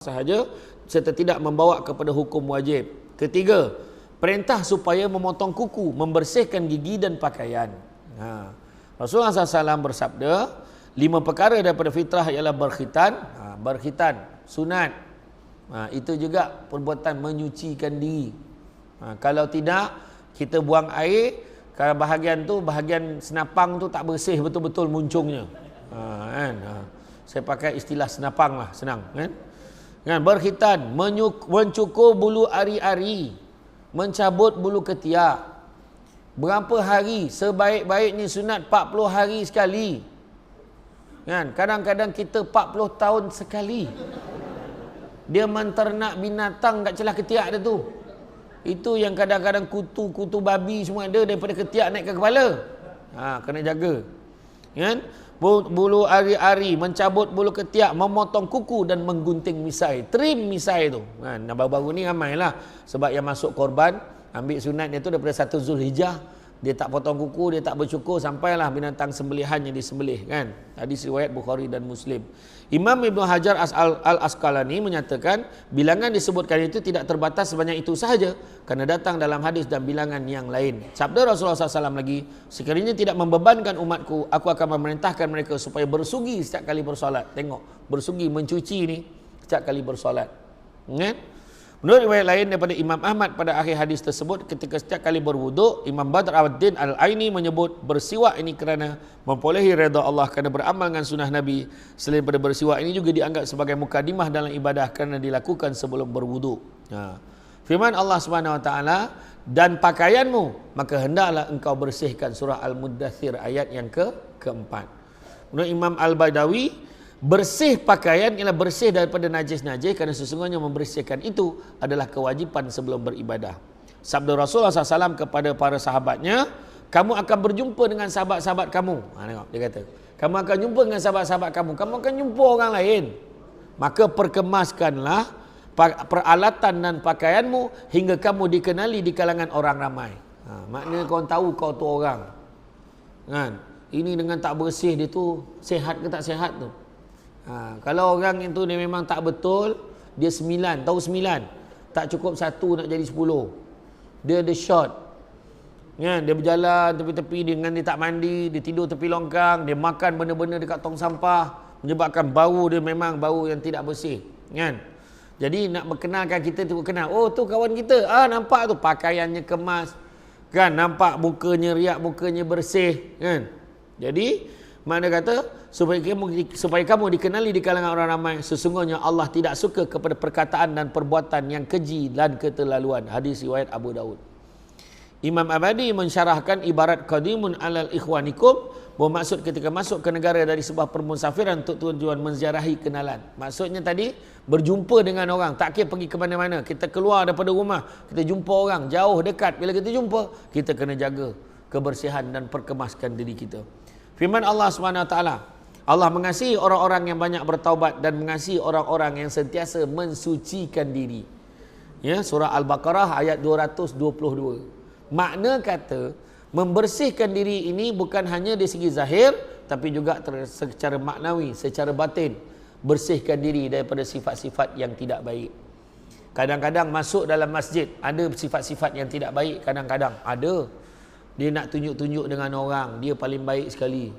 sahaja serta tidak membawa kepada hukum wajib. Ketiga, perintah supaya memotong kuku, membersihkan gigi dan pakaian. Rasulullah SAW bersabda, 5 perkara daripada fitrah ialah berkhitan. Berkhitan, sunat. Itu juga perbuatan menyucikan diri. Kalau tidak, kita buang air, kalau bahagian senapang tu tak bersih betul-betul muncungnya. Saya pakai istilah senapang lah, senang kan? Berkhitan, mencukur bulu ari-ari, mencabut bulu ketiak. Berapa hari? Sebaik-baiknya sunat 40 hari sekali. Kadang-kadang kita 40 tahun sekali. Dia menternak binatang kat celah ketiak dia tu. Itu yang kadang-kadang kutu babi semua ada daripada ketiak naik ke kepala. Kena jaga. Bulu ari-ari, mencabut bulu ketiak, memotong kuku dan menggunting misai. Trim misai tu. Baru-baru ni ramailah. Sebab yang masuk korban, ambil sunatnya tu daripada 1 Zulhijjah. Dia tak potong kuku, dia tak bercukur, sampailah binatang sembelihannya disembelih. Hadis riwayat Bukhari dan Muslim. Imam Ibn Hajar Al-Asqalani menyatakan, bilangan disebutkan itu tidak terbatas sebanyak itu sahaja, kerana datang dalam hadis dan bilangan yang lain. Sabda Rasulullah SAW lagi, sekiranya tidak membebankan umatku, aku akan memerintahkan mereka supaya bersugi setiap kali bersolat. Tengok, bersugi, mencuci ni setiap kali bersolat. Menurut riwayat lain daripada Imam Ahmad pada akhir hadis tersebut, ketika setiap kali berwuduk, Imam Badr Ad-Din Al-Aini menyebut bersiwak ini kerana memperolehi redha Allah, kerana beramal dengan sunnah Nabi. Selain daripada bersiwak ini juga dianggap sebagai mukadimah dalam ibadah kerana dilakukan sebelum berwuduk. Firman Allah Subhanahu Wa Taala, dan pakaianmu maka hendaklah engkau bersihkan. Surah Al-Muddathir ayat yang keempat. Menurut Imam Al-Badawi, bersih pakaian ialah bersih daripada najis-najis, kerana sesungguhnya membersihkan itu adalah kewajipan sebelum beribadah. Sabda Rasulullah SAW kepada para sahabatnya, kamu akan berjumpa dengan sahabat-sahabat kamu. Tengok, dia kata, kamu akan jumpa dengan sahabat-sahabat kamu akan jumpa orang lain. Maka perkemaskanlah peralatan dan pakaianmu hingga kamu dikenali di kalangan orang ramai. Maknanya kau tahu kau tu orang. Ini dengan tak bersih dia tu, sehat ke tak sehat tu. Kalau orang itu dia memang tak betul, dia 9, tahu 9, tak cukup 1 nak jadi 10. Dia ada short. Dia berjalan tepi-tepi dengan dia tak mandi, dia tidur tepi longkang, dia makan benda-benda dekat tong sampah, menyebabkan bau dia memang bau yang tidak bersih. Jadi nak berkenalkan kita tu kenal, oh tu kawan kita. Nampak tu pakaiannya kemas. Nampak mukanya riak, mukanya bersih. Jadi mana kata supaya kamu dikenali di kalangan orang ramai, sesungguhnya Allah tidak suka kepada perkataan dan perbuatan yang keji dan keterlaluan. Hadis riwayat Abu Daud. Imam Abadi mensyarahkan ibarat qadimun alal ikhwanikum, bermaksud ketika masuk ke negara dari sebuah permusafiran untuk tujuan menziarahi kenalan. Maksudnya tadi berjumpa dengan orang, tak kira pergi ke mana-mana, kita keluar daripada rumah, kita jumpa orang jauh dekat, bila kita jumpa kita kena jaga kebersihan dan perkemaskan diri kita. Firman Allah SWT, Allah mengasihi orang-orang yang banyak bertaubat dan mengasihi orang-orang yang sentiasa mensucikan diri. Surah Al-Baqarah ayat 222. Makna kata, membersihkan diri ini bukan hanya di segi zahir, tapi juga secara maknawi, secara batin. Bersihkan diri daripada sifat-sifat yang tidak baik. Kadang-kadang masuk dalam masjid, ada sifat-sifat yang tidak baik, kadang-kadang ada. Dia nak tunjuk-tunjuk dengan orang, dia paling baik sekali.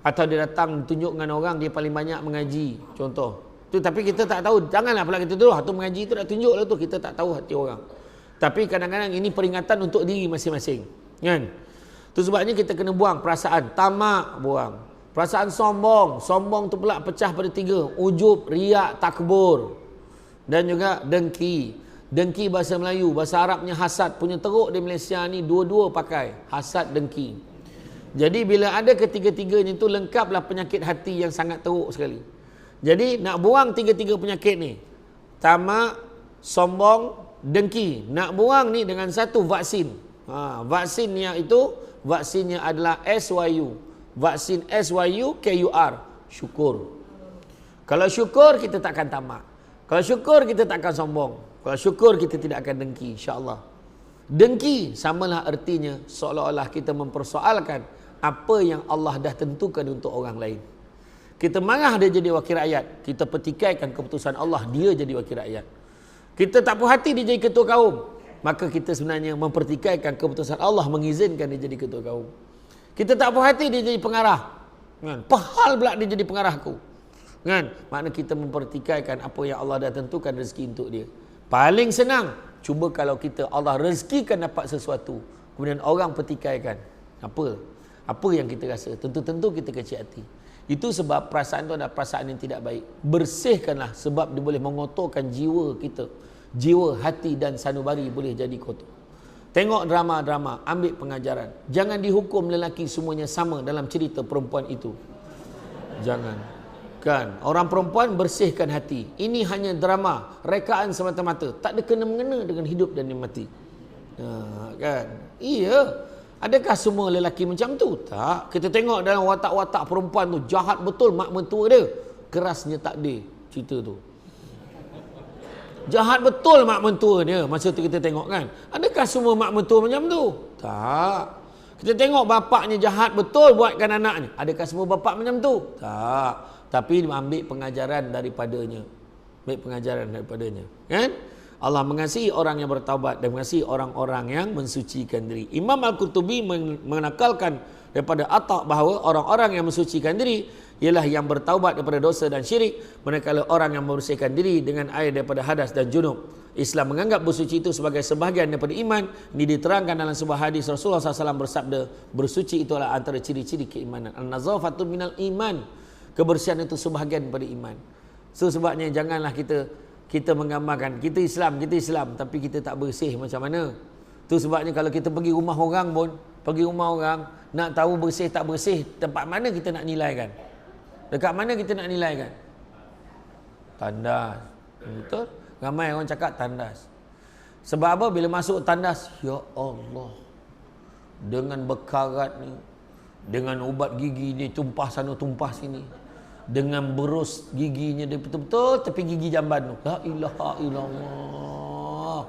Atau dia datang tunjuk dengan orang, dia paling banyak mengaji. Contoh. Tapi kita tak tahu. Janganlah pula kita tu mengaji tu nak tunjuk lah tu. Kita tak tahu hati orang. Tapi kadang-kadang ini peringatan untuk diri masing-masing. Itu sebabnya kita kena buang perasaan. Tamak, buang. Perasaan sombong. Sombong tu pula pecah pada 3. Ujub, riak, takbur. Dan juga dengki. Dengki bahasa Melayu, bahasa Arabnya hasad. Punya teruk di Malaysia ni dua-dua pakai. Hasad, dengki. Jadi bila ada ketiga-tiganya itu, lengkaplah penyakit hati yang sangat teruk sekali. Jadi nak buang 3 penyakit ni. Tamak, sombong, dengki. Nak buang ni dengan satu vaksin. Vaksinnya itu, vaksinnya adalah SYU. Vaksin SYUKUR. Syukur. Kalau syukur, kita takkan tamak. Kalau syukur, kita takkan sombong. Kalau syukur, kita tidak akan dengki, insya-Allah. Dengki samalah artinya seolah-olah kita mempersoalkan apa yang Allah dah tentukan untuk orang lain. Kita marah dia jadi wakil rakyat. Kita pertikaikan keputusan Allah, dia jadi wakil rakyat. Kita tak puas hati dia jadi ketua kaum, maka kita sebenarnya mempertikaikan keputusan Allah mengizinkan dia jadi ketua kaum. Kita tak puas hati dia jadi pengarah, kan? Pahal pula dia jadi pengarahku, kan? Makna kita mempertikaikan apa yang Allah dah tentukan rezeki untuk dia. Paling senang, cuba kalau kita Allah rezekikan dapat sesuatu, kemudian orang pertikaikan. Apa yang kita rasa? Tentu-tentu kita kecil hati. Itu sebab perasaan itu adalah perasaan yang tidak baik. Bersihkanlah, sebab dia boleh mengotorkan jiwa kita. Jiwa, hati dan sanubari boleh jadi kotor. Tengok drama-drama, ambil pengajaran. Jangan dihukum lelaki semuanya sama dalam cerita perempuan itu. Jangan. Kan? Orang perempuan bersihkan hati. Ini hanya drama, rekaan semata-mata. Tak ada kena-mengena dengan hidup dan mati. Kan? Iya. Adakah semua lelaki macam tu? Tak. Kita tengok dalam watak-watak perempuan tu, jahat betul mak mentua dia. Kerasnya tak ada cerita tu. Jahat betul mak mentua dia. Masa tu kita tengok kan. Adakah semua mak mentua macam tu? Tak. Kita tengok bapaknya jahat betul buatkan anaknya. Adakah semua bapak macam tu? Tak. Tapi ambil pengajaran daripadanya. Ambil pengajaran daripadanya. Kan? Allah mengasihi orang yang bertaubat dan mengasihi orang-orang yang mensucikan diri. Imam Al-Qurtubi menakalkan daripada Atta' bahawa orang-orang yang mensucikan diri ialah yang bertaubat daripada dosa dan syirik, manakala orang yang membersihkan diri dengan air daripada hadas dan junub. Islam menganggap bersuci itu sebagai sebahagian daripada iman. Ini diterangkan dalam sebuah hadis Rasulullah SAW bersabda, bersuci itu adalah antara ciri-ciri keimanan. An-nazafatu minal iman. Kebersihan itu sebahagian daripada iman. So sebabnya janganlah kita menggambarkan kita Islam, tapi kita tak bersih macam mana. Tu sebabnya kalau kita pergi rumah orang pun, nak tahu bersih tak bersih, tempat mana kita nak nilaikan? Dekat mana kita nak nilaikan? Tandas. Betul? Ramai orang cakap tandas. Sebab apa? Bila masuk tandas, ya Allah, dengan bekarat ni, dengan ubat gigi ni tumpah sana tumpah sini, dengan berus giginya dia betul-betul tepi gigi jamban tu. La ilaha illallah.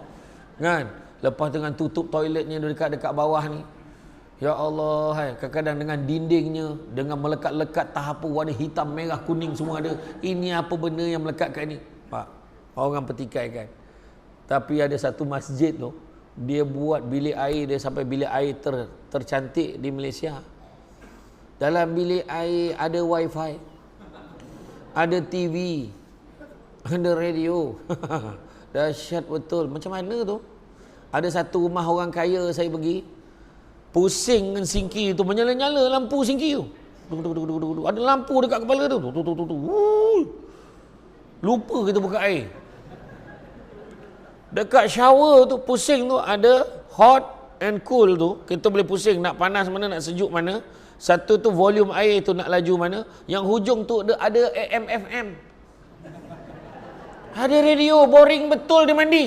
Kan? Lepas dengan tutup toiletnya dekat bawah ni. Ya Allah, hai, kadang-kadang dengan dindingnya, dengan melekat-lekat tahapu warna hitam, merah, kuning semua ada. Ini apa benda yang melekat kat ni? Pak, orang pertikaikan. Tapi ada satu masjid tu, dia buat bilik air dia sampai bilik air tercantik di Malaysia. Dalam bilik air ada wifi, ada TV, ada radio. Dahsyat betul. Macam mana tu? Ada satu rumah orang kaya saya pergi, pusing dengan singki tu, menyala-nyala lampu singki tu. Ada lampu dekat kepala tu. Lupa kita buka air. Dekat shower tu, pusing tu ada hot and cool tu. Kita boleh pusing nak panas mana, nak sejuk mana. Satu tu volume air tu nak laju mana. Yang hujung tu ada AM FM. Ada radio, boring betul dia mandi.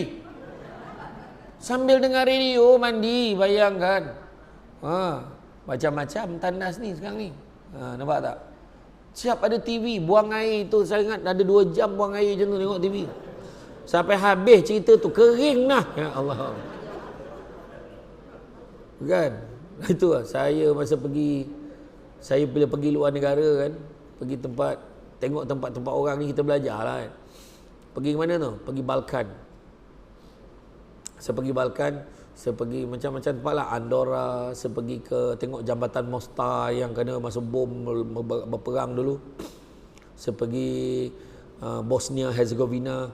Sambil dengar radio mandi, bayangkan. Macam-macam tandas ni sekarang ni. Nampak tak? Siap ada TV, buang air tu, saya ingat ada 2 jam buang air macam tu tengok TV. Sampai habis cerita tu, kering lah. Ya Allah. Kan? Itu lah, saya masa saya bila pergi luar negara kan, pergi tempat, tengok tempat-tempat orang ni, kita belajar lah kan. Pergi ke mana tu? Pergi Balkan. Saya pergi macam-macam tempat lah. Andorra, saya pergi ke tengok jambatan Mostar yang kena masa bom berperang dulu. Saya pergi Bosnia Herzegovina.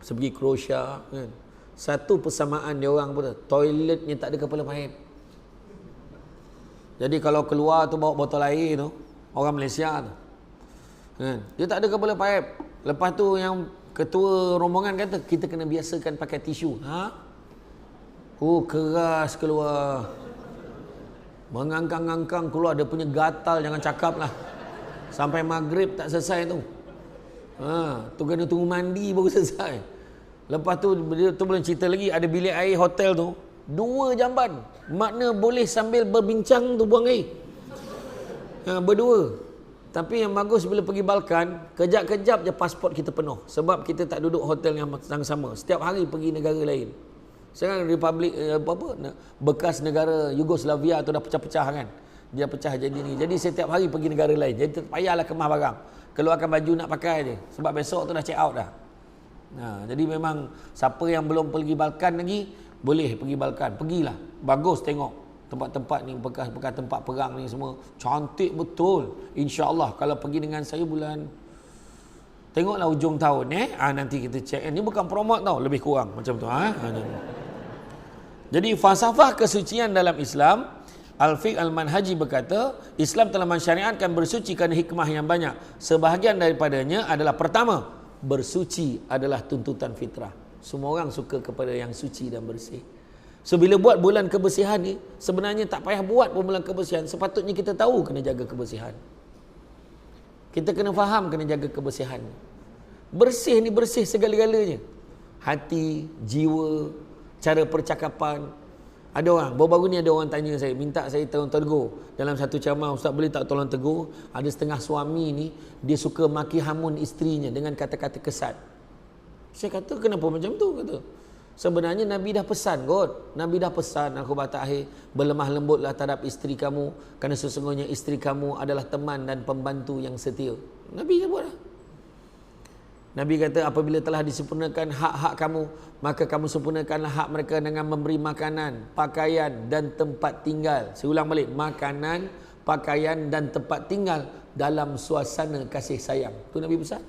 Saya pergi Croatia kan. Satu persamaan dia orang pun, toiletnya tak ada kepala paip. Jadi kalau keluar tu bawa botol air tu, orang Malaysia tu kan, dia tak ada kepala paip. Lepas tu yang ketua rombongan kata, kita kena biasakan pakai tisu. Keras keluar. Mengangkang-angkang keluar, dia punya gatal jangan cakap lah. Sampai maghrib tak selesai tu. Tu kena tunggu mandi baru selesai. Lepas tu dia tu boleh cerita lagi, ada bilik air hotel tu 2 jamban. Makna boleh sambil berbincang tu buang air. Berdua. Tapi yang bagus bila pergi Balkan, kejap-kejap je pasport kita penuh. Sebab kita tak duduk hotel yang sama. Setiap hari pergi negara lain. Sekarang Republik bekas negara Yugoslavia tu dah pecah-pecah kan. Dia pecah jadi ni. Jadi setiap hari pergi negara lain. Jadi tak payahlah kemas barang. Keluarkan baju nak pakai je. Sebab besok tu dah check out dah. Jadi memang siapa yang belum pergi Balkan lagi, boleh pergi Balkan. Pergilah. Bagus tengok. Tempat-tempat ni, bekas-bekas tempat perang ni semua. Cantik betul. InsyaAllah kalau pergi dengan saya bulan, tengoklah hujung tahun nanti kita check. Ini bukan promote tau, lebih kurang macam tu. Jadi falsafah kesucian dalam Islam, Al-Fiqh Al-Manhaji berkata, Islam telah mensyariatkan bersuci kerana hikmah yang banyak. Sebahagian daripadanya adalah pertama, bersuci adalah tuntutan fitrah. Semua orang suka kepada yang suci dan bersih. So bila buat bulan kebersihan ni, sebenarnya tak payah buat pun bulan kebersihan. Sepatutnya kita tahu kena jaga kebersihan. Kita kena faham kena jaga kebersihan. Bersih ni bersih segala-galanya. Hati, jiwa, cara percakapan. Ada orang, baru-baru ni ada orang tanya saya, minta saya tolong tegur. Dalam satu ceramah, ustaz boleh tak tolong tegur? Ada setengah suami ni, dia suka maki hamun isterinya dengan kata-kata kesat. Saya kata, kenapa macam tu? Kata, sebenarnya Nabi dah pesan kot. Nabi dah pesan, al-Khutbah akhir, berlemah lembutlah terhadap isteri kamu, kerana sesungguhnya isteri kamu adalah teman dan pembantu yang setia. Nabi dah buat dah. Nabi kata, apabila telah disempurnakan hak-hak kamu, maka kamu sempurnakanlah hak mereka dengan memberi makanan, pakaian dan tempat tinggal. Saya ulang balik, makanan, pakaian dan tempat tinggal dalam suasana kasih sayang. Itu Nabi pesan.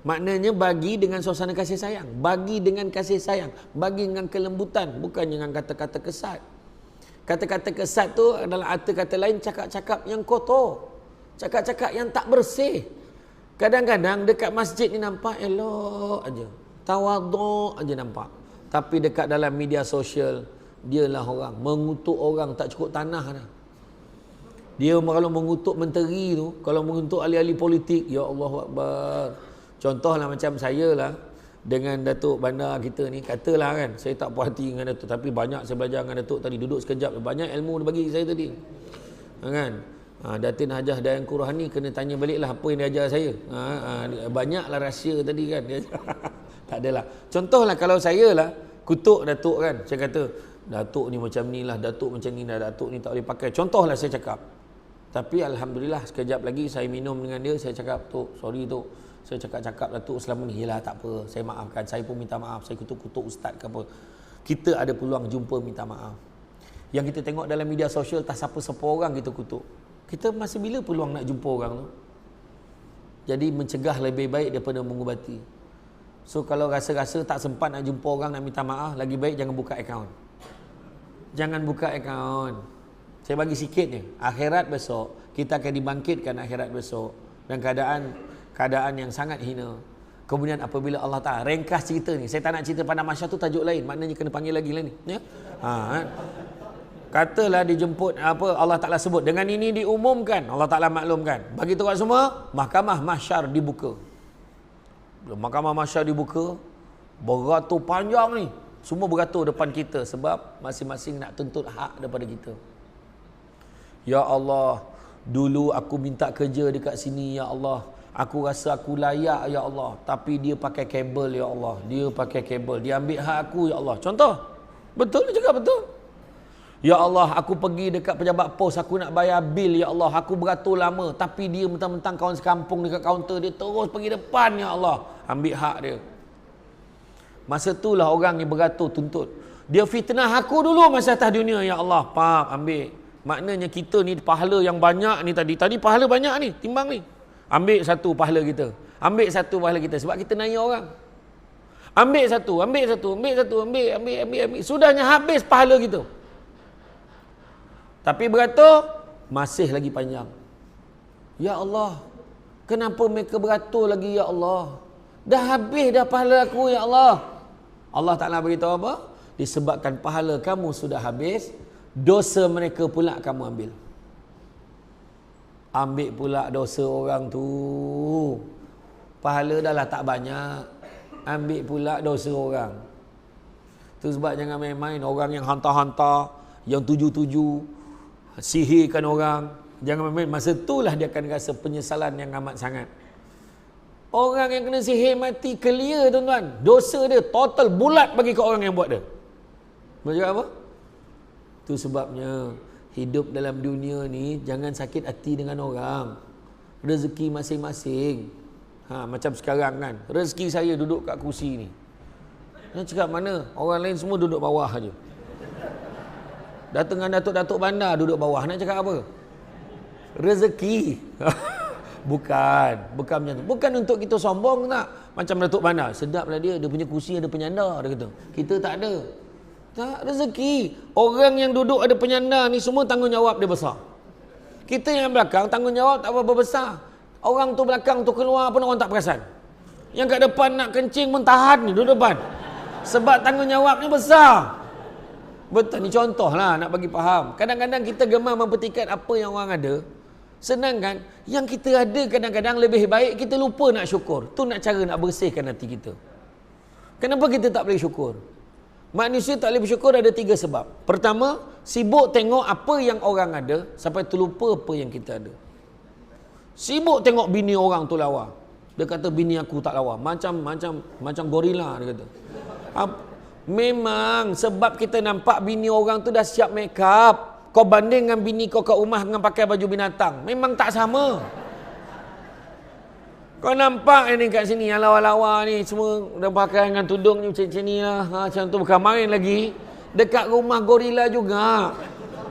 Maknanya bagi dengan suasana kasih sayang, bagi dengan kasih sayang, bagi dengan kelembutan, bukan dengan kata-kata kesat. Kata-kata kesat tu adalah arti kata lain, cakap-cakap yang kotor, cakap-cakap yang tak bersih. Kadang-kadang dekat masjid ni nampak elok aja, tawaduk aja nampak. Tapi dekat dalam media sosial, dialah orang mengutuk orang tak cukup tanah dah. Dia kalau mengutuk menteri tu, kalau mengutuk ahli-ahli politik, ya Allah Akbar. Contohlah macam saya lah dengan Datuk Bandar kita ni, katalah kan, saya tak puas hati dengan Datuk, tapi banyak saya belajar dengan Datuk tadi, duduk sekejap, banyak ilmu dia bagi saya tadi. Kan? Datin Hajah Dayan Qurani kena tanya baliklah apa yang dia ajar saya. Banyaklah rahsia tadi kan. Tak adalah. Contohlah kalau saya lah kutuk Datuk kan, saya kata Datuk ni macam ni lah, Datuk macam ni lah, Datuk ni tak boleh pakai. Contohlah saya cakap. Tapi Alhamdulillah sekejap lagi saya minum dengan dia, saya cakap, Tok, sorry Tok, saya cakap-cakap Datuk selama ni. Yelah tak apa, saya maafkan, saya pun minta maaf, saya kutuk-kutuk ustaz ke apa. Kita ada peluang jumpa minta maaf. Yang kita tengok dalam media sosial, tak siapa-siapa orang kita kutuk. Kita masih bila peluang nak jumpa orang tu? Jadi mencegah lebih baik daripada mengubati. So kalau rasa-rasa tak sempat nak jumpa orang, nak minta maaf, lagi baik jangan buka akaun. Jangan buka akaun. Saya bagi sikit je. Akhirat besok, kita akan dibangkitkan akhirat besok dan keadaan yang sangat hina. Kemudian apabila Allah Ta'ala, ringkas cerita ni, saya tak nak cerita pada masyarakat tu tajuk lain, maknanya kena panggil lagi lah ni. Ya? Katalah dijemput apa Allah Ta'ala sebut, dengan ini diumumkan, Allah Ta'ala maklumkan, bagi tu kat semua, mahkamah mahsyar dibuka. Bila mahkamah mahsyar dibuka, beratur panjang ni, semua beratur depan kita sebab masing-masing nak tuntut hak daripada kita. Ya Allah, dulu aku minta kerja dekat sini, ya Allah, aku rasa aku layak, ya Allah, tapi dia pakai kabel, ya Allah, dia pakai kabel, dia ambil hak aku, ya Allah. Contoh, betul dia cakap betul. Ya Allah, aku pergi dekat pejabat pos, aku nak bayar bil, ya Allah, aku beratur lama, tapi dia mentang-mentang kawan sekampung dekat kaunter, dia terus pergi depan, ya Allah, ambil hak dia. Masa itulah orang yang beratur tuntut. Dia fitnah aku dulu masa atas dunia, ya Allah, pap, ambil. Maknanya kita ni pahala yang banyak ni tadi pahala banyak ni, timbang ni. Ambil satu pahala kita. Ambil satu pahala kita sebab kita nanya orang. Ambil satu. Sudahnya habis pahala kita. Tapi beratur masih lagi panjang. Ya Allah, kenapa mereka beratur lagi, ya Allah? Dah habis dah pahala aku, ya Allah. Allah Ta'ala beritahu apa? Disebabkan pahala kamu sudah habis, dosa mereka pula kamu ambil. Ambil pula dosa orang tu. Pahala dah lah tak banyak, ambil pula dosa orang. Tu sebab jangan main-main. Orang yang hantar-hantar, yang tuju-tuju, sihirkan orang, jangan main-main. Masa itulah dia akan rasa penyesalan yang amat sangat. Orang yang kena sihir mati clear, tuan-tuan. Dosa dia total bulat bagi ke orang yang buat dia. Macam apa? Itu sebabnya hidup dalam dunia ni jangan sakit hati dengan orang. Rezeki masing-masing. Macam sekarang kan, rezeki saya duduk kat kursi ni. Dia cakap mana? Orang lain semua duduk bawah aja. Datang dengan datuk-datuk bandar duduk bawah. Nak cakap apa? Rezeki. Bukan macam tu. Bukan untuk kita sombong tak. Macam datuk bandar, sedaplah dia punya kursi ada penyandar, dia kata. Kita tak ada. Tak, rezeki. Orang yang duduk ada penyandar ni semua tanggungjawab dia besar. Kita yang belakang tanggungjawab tak apa besar. Orang tu belakang tu keluar pun orang tak perasan. Yang kat depan nak kencing pun tahan ni duduk depan. Sebab tanggungjawab ni besar. Betul, ni contoh lah nak bagi faham. Kadang-kadang kita gemar mempertikat apa yang orang ada. Senang kan? Yang kita ada kadang-kadang lebih baik kita lupa nak syukur. Tu nak cara nak bersihkan hati kita. Kenapa kita tak boleh syukur? Manusia tak boleh bersyukur ada 3 sebab. Pertama, sibuk tengok apa yang orang ada sampai terlupa apa yang kita ada. Sibuk tengok bini orang tu lawa. Dia kata bini aku tak lawa. Macam gorila dia kata. Memang sebab kita nampak bini orang tu dah siap make up. Kau banding dengan bini kau kat rumah dengan pakai baju binatang. Memang tak sama. Kau nampak ni kat sini yang lawa-lawa ni semua dah pakai dengan tudung ni macam ni lah. Macam tu bukan main lagi. Dekat rumah gorila juga.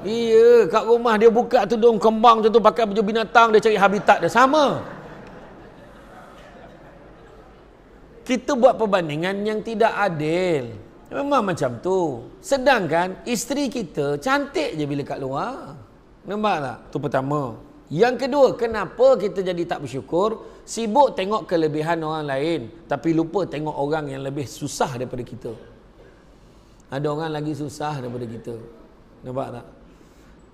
Iya, kat rumah dia buka tudung kembang macam tu pakai baju binatang, dia cari habitat dia. Sama. Kita buat perbandingan yang tidak adil. Memang macam tu. Sedangkan isteri kita cantik je bila kat luar. Nampak tak? Tu pertama. Yang kedua, kenapa kita jadi tak bersyukur? Sibuk tengok kelebihan orang lain, tapi lupa tengok orang yang lebih susah daripada kita. Ada orang lagi susah daripada kita. Nampak tak?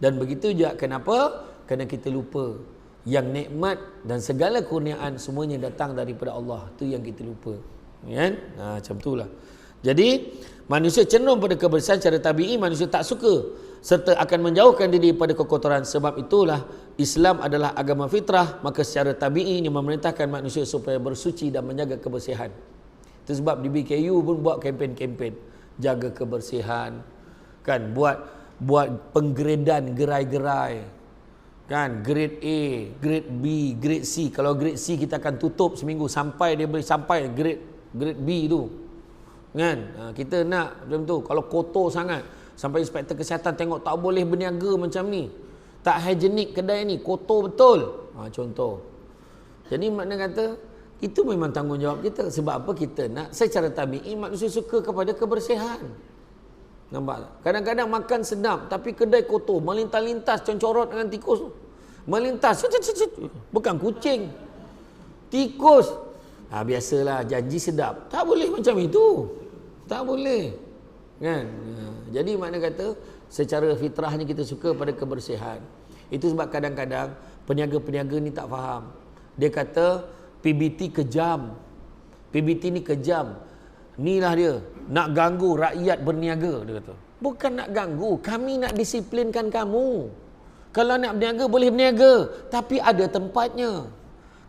Dan begitu juga kenapa? Kerana kita lupa yang nikmat dan segala kurniaan semuanya datang daripada Allah. Itu yang kita lupa. Kan? Macam itulah. Jadi, manusia cenderung pada kebersihan secara tabi'i, manusia tak suka serta akan menjauhkan diri daripada kekotoran. Sebab itulah Islam adalah agama fitrah, maka secara tabi'i ini memerintahkan manusia supaya bersuci dan menjaga kebersihan. Itu sebab di BKU pun buat kempen-kempen jaga kebersihan. Kan, buat penggradean gerai-gerai. Kan, grade A, grade B, grade C. Kalau grade C kita akan tutup seminggu sampai dia boleh sampai grade B tu. Kan? Kita nak macam tu. Kalau kotor sangat sampai inspektor kesihatan tengok tak boleh berniaga macam ni. Tak higienik kedai ni, kotor betul. Contoh. Jadi makna kata itu memang tanggungjawab kita. Sebab apa kita nak secara tabi'i manusia suka kepada kebersihan. Nampak tak? Kadang-kadang makan sedap tapi kedai kotor, melintas-lintas concorot dengan tikus. Melintas. Bukan kucing. Tikus. Biasalah janji sedap. Tak boleh macam itu. Tak boleh. Kan? Jadi makna kata secara fitrahnya kita suka pada kebersihan. Itu sebab kadang-kadang peniaga-peniaga ni tak faham. Dia kata PBT kejam. PBT ni kejam. Inilah dia, nak ganggu rakyat berniaga, dia kata. Bukan nak ganggu, kami nak disiplinkan kamu. Kalau nak berniaga boleh berniaga, tapi ada tempatnya.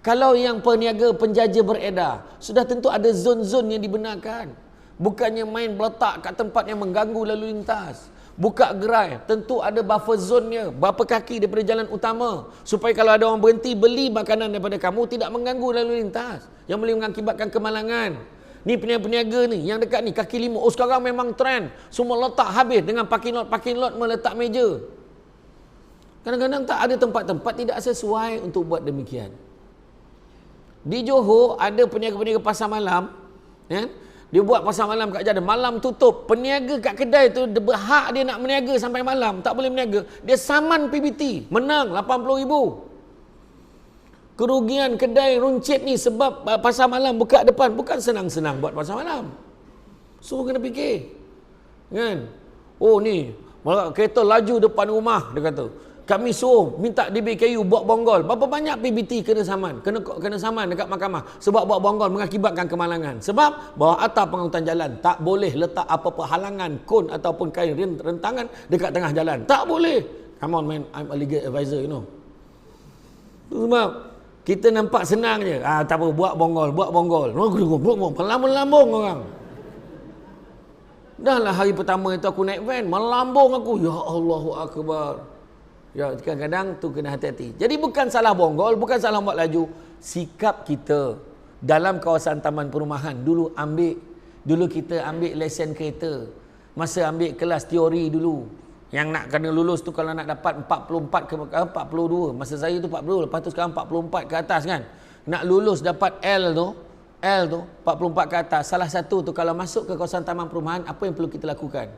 Kalau yang peniaga penjaja beredar, sudah tentu ada zon-zon yang dibenarkan. Bukannya main meletak kat tempat yang mengganggu lalu lintas. Buka gerai, tentu ada buffer zone-nya, berapa kaki daripada jalan utama, supaya kalau ada orang berhenti beli makanan daripada kamu tidak mengganggu lalu lintas yang boleh mengakibatkan kemalangan. Ni peniaga-peniaga ni yang dekat ni kaki lima, sekarang memang trend, semua letak habis dengan parking lot meletak meja. Kadang-kadang tak ada tempat-tempat tidak sesuai untuk buat demikian. Di Johor ada peniaga-peniaga pasar malam, kan? Dia buat pasar malam kat jalan, malam tutup. Peniaga kat kedai tu berhak dia nak meniaga sampai malam, tak boleh meniaga. Dia saman PBT, menang 80,000. Kerugian kedai runcit ni sebab pasar malam buka depan. Bukan senang-senang buat pasar malam. So kena fikir. Kan? Oh ni, kereta laju depan rumah, dia kata. Kami suruh minta DBKU buat bonggol. Berapa banyak PBT kena saman? Kena saman dekat mahkamah. Sebab buat bonggol mengakibatkan kemalangan. Sebab bawah atap pengangkutan jalan tak boleh letak apa-apa halangan, kon ataupun kain rentangan dekat tengah jalan. Tak boleh. Come on man, I'm a legal advisor, you know. Sebab kita nampak senang je. Tak apa, buat bonggol. Melambung orang. Dah lah hari pertama itu aku naik van, melambung aku. Ya Allahu Akbar. Ya, kadang-kadang tu kena hati-hati. Jadi bukan salah bonggol, bukan salah buat laju. Sikap kita dalam kawasan taman perumahan dulu kita ambil lesen kereta. Masa ambil kelas teori dulu. Yang nak kena lulus tu kalau nak dapat 44 ke 42. Masa saya tu 40, lepas tu sekarang 44 ke atas kan. Nak lulus dapat L tu 44 ke atas. Salah satu tu kalau masuk ke kawasan taman perumahan, apa yang perlu kita lakukan?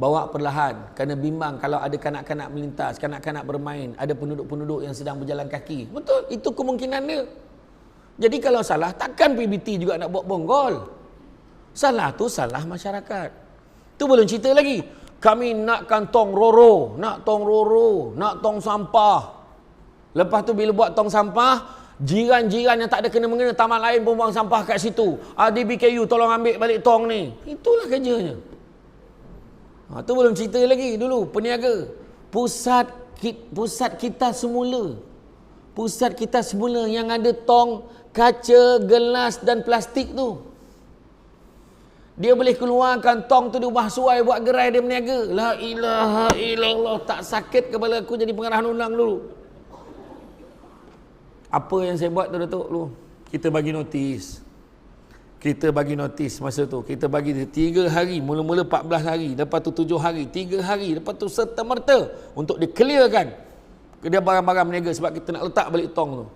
Bawa perlahan, kena bimbang kalau ada kanak-kanak melintas, kanak-kanak bermain, ada penduduk-penduduk yang sedang berjalan kaki. Betul, itu kemungkinan dia. Jadi kalau salah, takkan PBT juga nak buat bonggol. Salah tu salah masyarakat. Tu belum cerita lagi. Kami nakkan tong roro, nak tong sampah. Lepas tu bila buat tong sampah, jiran-jiran yang tak ada kena-mengena taman lain pun buang sampah kat situ. DBKU tolong ambil balik tong ni. Itulah kerjanya. Tu belum cerita lagi dulu peniaga. Pusat kita semula yang ada tong, kaca, gelas dan plastik tu. Dia boleh keluarkan tong tu, dia ubah suai buat gerai dia berniaga. La ilaha illallah. Tak sakit kepala aku jadi pengarah undang dulu. Apa yang saya buat tu Datuk dulu? Kita bagi notis masa tu. Kita bagi 3 hari. Mula-mula 14 hari. Lepas tu 7 hari. 3 hari. Lepas tu serta-merta. Untuk dia-clearkan. Dia barang-barang berniaga. Sebab kita nak letak balik tong tu.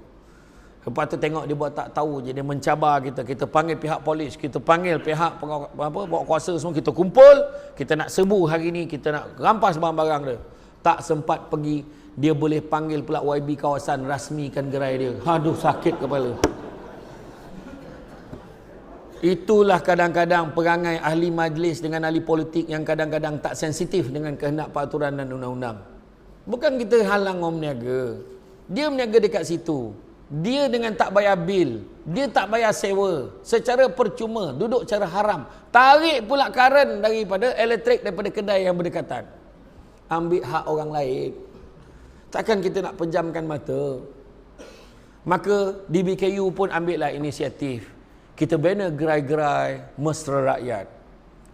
Lepas tu tengok dia buat tak tahu je. Dia mencabar kita. Kita panggil pihak polis. Kita panggil pihak bawa kuasa semua. Kita kumpul. Kita nak serbu hari ni. Kita nak rampas barang-barang dia. Tak sempat pergi. Dia boleh panggil pula YB kawasan. Rasmikan gerai dia. Aduh, sakit kepala. Itulah kadang-kadang perangai ahli majlis dengan ahli politik yang kadang-kadang tak sensitif dengan kehendak peraturan dan undang-undang. Bukan kita halang orang berniaga. Dia berniaga dekat situ. Dia dengan tak bayar bil. Dia tak bayar sewa. Secara percuma. Duduk cara haram. Tarik pula karen daripada elektrik daripada kedai yang berdekatan. Ambil hak orang lain. Takkan kita nak pejamkan mata. Maka DBKU pun ambillah inisiatif. Kita bina gerai-gerai mesra rakyat.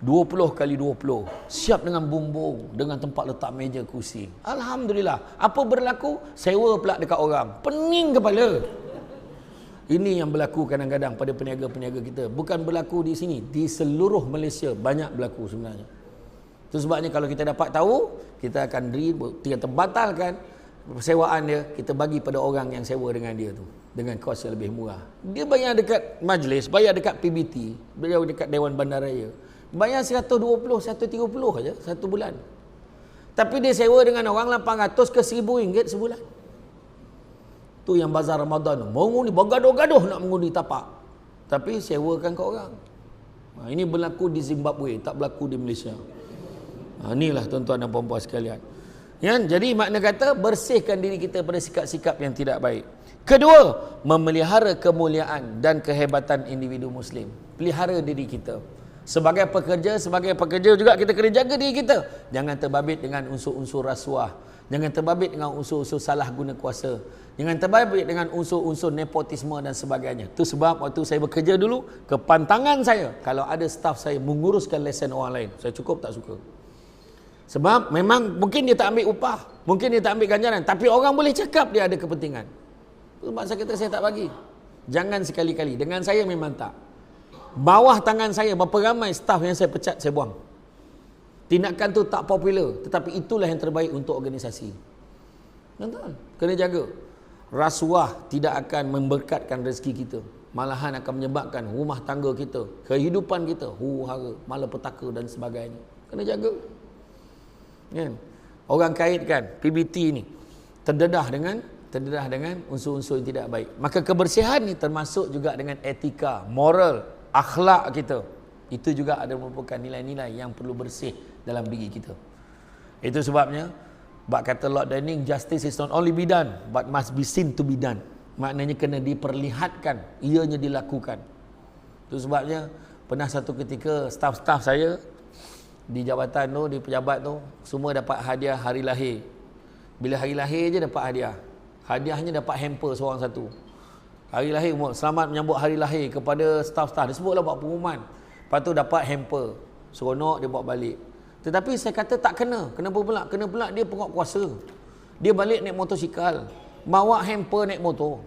20 kali 20. Siap dengan bumbung. Dengan tempat letak meja kursi. Alhamdulillah. Apa berlaku? Sewa pula dekat orang. Pening kepala. Ini yang berlaku kadang-kadang pada peniaga-peniaga kita. Bukan berlaku di sini. Di seluruh Malaysia banyak berlaku sebenarnya. Itu sebabnya kalau kita dapat tahu, kita akan kita batalkan sewaan dia. Kita bagi pada orang yang sewa dengan dia tu. Dengan kos yang lebih murah. Dia bayar dekat majlis, bayar dekat PBT, bayar dekat Dewan Bandaraya. Bayar 120, 130 aja satu bulan. Tapi dia sewa dengan orang 800 ke 1000 ringgit sebulan. Tu yang bazar Ramadan. Mengundi, bergaduh-gaduh nak mengundi tapak. Tapi sewakan ke orang. Ini berlaku di Zimbabwe, tak berlaku di Malaysia. Inilah tuan-tuan dan puan-puan sekalian. Ya, jadi makna kata bersihkan diri kita pada sikap-sikap yang tidak baik. Kedua, memelihara kemuliaan dan kehebatan individu Muslim. Pelihara diri kita. Sebagai pekerja juga kita kena jaga diri kita. Jangan terbabit dengan unsur-unsur rasuah. Jangan terbabit dengan unsur-unsur salah guna kuasa. Jangan terbabit dengan unsur-unsur nepotisme dan sebagainya. Itu sebab waktu saya bekerja dulu, kepantangan saya, kalau ada staf saya menguruskan lesen orang lain, saya cukup tak suka. Sebab memang mungkin dia tak ambil upah, mungkin dia tak ambil ganjaran, tapi orang boleh cakap dia ada kepentingan. Sebab saya kata saya tak bagi. Jangan sekali-kali. Dengan saya memang tak. Bawah tangan saya berapa ramai staf yang saya pecat, saya buang. Tindakan tu tak popular, tetapi itulah yang terbaik untuk organisasi. Tuan-tuan, kena jaga. Rasuah tidak akan memberkatkan rezeki kita. Malahan akan menyebabkan rumah tangga kita, kehidupan kita, huru-hara, malapetaka dan sebagainya. Kena jaga. Kan? Orang kaitkan PBT ni terdedah dengan unsur-unsur yang tidak baik. Maka kebersihan ni termasuk juga dengan etika, moral, akhlak kita. Itu juga ada merupakan nilai-nilai yang perlu bersih dalam diri kita. Itu sebabnya bab kata Lord Denning, justice is not only be done but must be seen to be done. Maknanya kena diperlihatkan, ianya dilakukan. Itu sebabnya pernah satu ketika staf-staf saya di jabatan tu, di pejabat tu, semua dapat hadiah hari lahir. Bila hari lahir je dapat hadiah. Hadiahnya dapat hamper seorang satu. Hari lahir, selamat menyambut hari lahir kepada staf-staf. Dia sebutlah buat pengumuman. Lepas tu dapat hamper. Seronok dia bawa balik. Tetapi saya kata tak kena. Kenapa pula? Kena pula dia pokok kuasa. Dia balik naik motosikal, bawa hamper naik motor.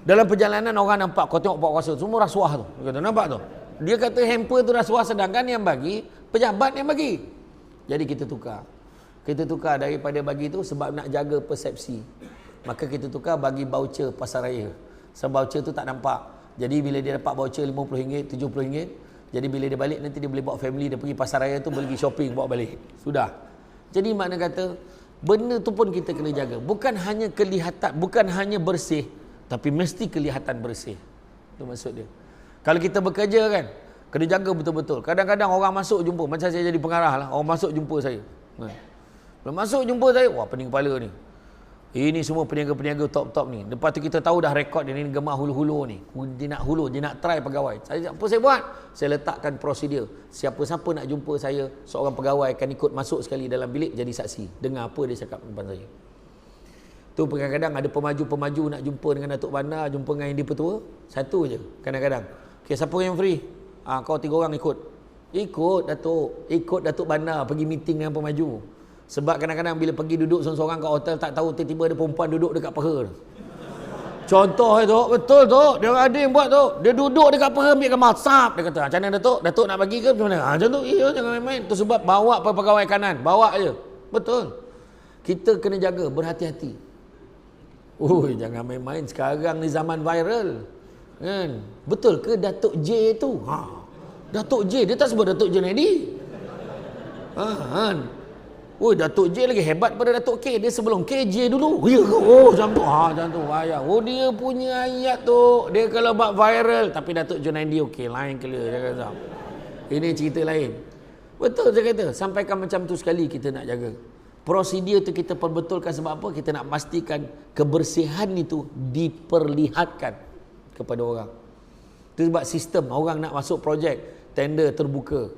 Dalam perjalanan orang nampak, kau tengok pokok kuasa, semua rasuah tu. Dia kata, nampak tu? Dia kata hamper tu rasuah, sedangkan yang bagi, pejabat yang bagi. Jadi kita tukar. Kita tukar daripada bagi tu sebab nak jaga persepsi. Maka kita tukar bagi voucher pasaraya. Sebab voucher tu tak nampak. Jadi bila dia dapat voucher RM50, RM70, jadi bila dia balik nanti dia boleh bawa family dia pergi pasaraya tu, pergi shopping, bawa balik. Sudah. Jadi makna kata, benda tu pun kita kena jaga. Bukan hanya kelihatan, bukan hanya bersih, tapi mesti kelihatan bersih. Itu maksud dia. Kalau kita bekerja kan, kena jaga betul-betul. Kadang-kadang orang masuk jumpa, macam saya jadi pengarah lah, orang masuk jumpa saya. Bila masuk jumpa saya, wah pening kepala ni. Ini semua peniaga-peniaga top-top ni. Lepas tu kita tahu dah rekod dia ni gemar hulu-hulu ni. Dia nak hulu, dia nak try pegawai. Apa saya buat? Saya letakkan prosedur. Siapa-siapa nak jumpa saya, seorang pegawai akan ikut masuk sekali dalam bilik jadi saksi. Dengar apa dia cakap depan saya. Tu kadang-kadang ada pemaju-pemaju nak jumpa dengan Datuk Bandar, jumpa dengan yang di petua. Satu je kadang-kadang. Okay, siapa yang free? Kau 3 orang ikut. Ikut Datuk. Ikut Datuk Bandar pergi meeting dengan pemaju. Sebab kadang-kadang bila pergi duduk seorang-seorang kat hotel, tak tahu tiba-tiba ada perempuan duduk dekat peha. Contoh tu, betul tu. Dia ada yang buat tu. Dia duduk dekat peha ambil gambar. Sap. Dia kata, macam mana Datuk? Datuk nak bagi ke macam mana? Macam tu. Iya, jangan main-main. Tu sebab bawa pegawai kanan. Bawa je. Betul. Kita kena jaga, berhati-hati. Jangan main-main. Sekarang ni zaman viral. Kan? Betul ke Datuk J tu? Datuk J. Dia tak sebut Datuk Junaidi. Datuk J lagi hebat pada Datuk K. Dia sebelum KJ dulu. Ya ke? Macam tu. Macam tu. Dia punya ayat tu. Dia kalau buat viral. Tapi Datuk Junaidi okey. Lain clear. Dia kata. Ini cerita lain. Betul saya kata. Sampaikan macam tu sekali kita nak jaga. Prosedur tu kita perbetulkan sebab apa? Kita nak pastikan kebersihan itu diperlihatkan kepada orang. Itu sebab sistem. Orang nak masuk projek. Tender terbuka.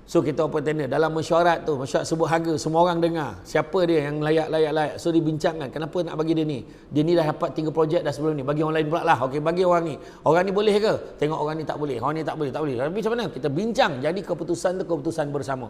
So kita open tender. Dalam mesyuarat tu, mesyuarat sebut harga, semua orang dengar. Siapa dia yang layak. So dibincangkan, kenapa nak bagi dia ni? Dia ni dah dapat 3 projek dah sebelum ni. Bagi orang lain pula lah. Okey, bagi orang ni. Orang ni boleh ke? Tengok orang ni tak boleh. Orang ni tak boleh. Tapi macam mana? Kita bincang. Jadi keputusan tu keputusan bersama.